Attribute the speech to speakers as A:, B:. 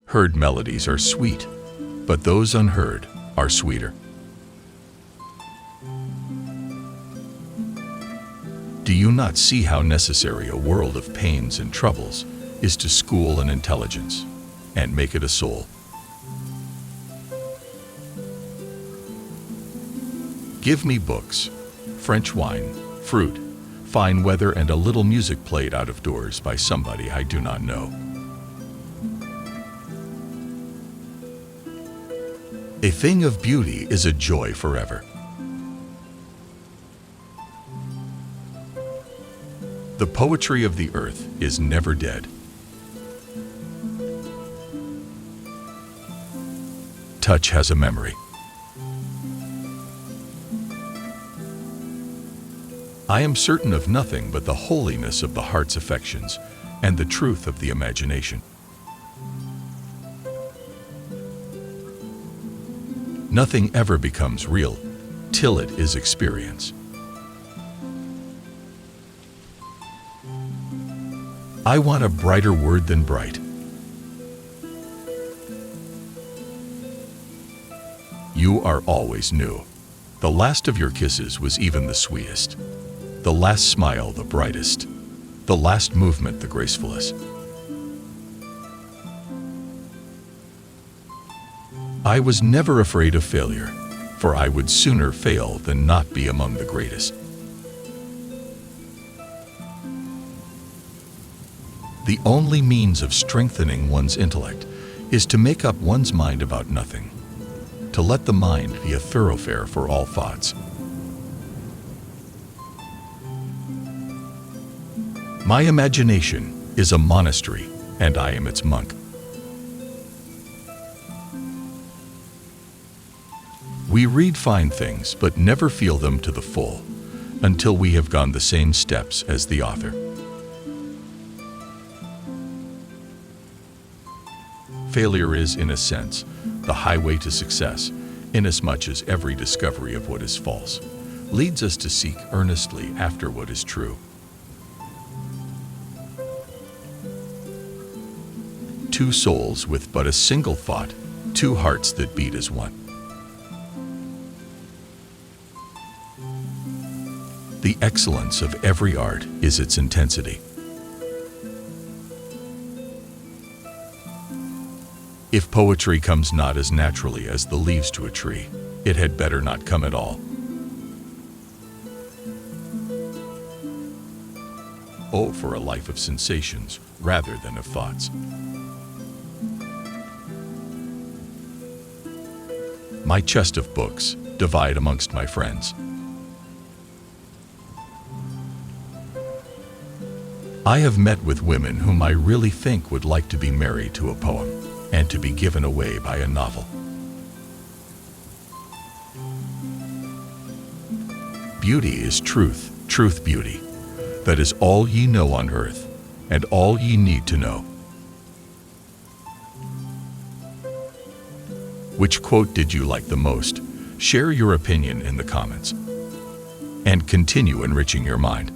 A: Heard melodies are sweet, but those unheard are sweeter. Do you not see how necessary a world of pains and troubles is to school an intelligence and make it a soul? Give me books, French wine, fruit, fine weather, and a little music played out of doors by somebody I do not know. A thing of beauty is a joy forever. The poetry of the earth is never dead. Touch has a memory. I am certain of nothing but the holiness of the heart's affections and the truth of the imagination. Nothing ever becomes real till it is experience. I want a brighter word than bright. You are always new. The last of your kisses was even the sweetest. The last smile the brightest. The last movement the gracefulest. I was never afraid of failure, for I would sooner fail than not be among the greatest. The only means of strengthening one's intellect is to make up one's mind about nothing, to let the mind be a thoroughfare for all thoughts. My imagination is a monastery, and I am its monk. We read fine things, but never feel them to the full, until we have gone the same steps as the author. Failure is, in a sense, the highway to success, inasmuch as every discovery of what is false leads us to seek earnestly after what is true. Two souls with but a single thought, two hearts that beat as one. The excellence of every art is its intensity. If poetry comes not as naturally as the leaves to a tree, it had better not come at all. Oh, for a life of sensations rather than of thoughts. My chest of books divide amongst my friends. I have met with women whom I really think would like to be married to a poem and to be given away by a novel. Beauty is truth, truth beauty. That is all ye know on earth, and all ye need to know. Which quote did you like the most? Share your opinion in the comments, and continue enriching your mind.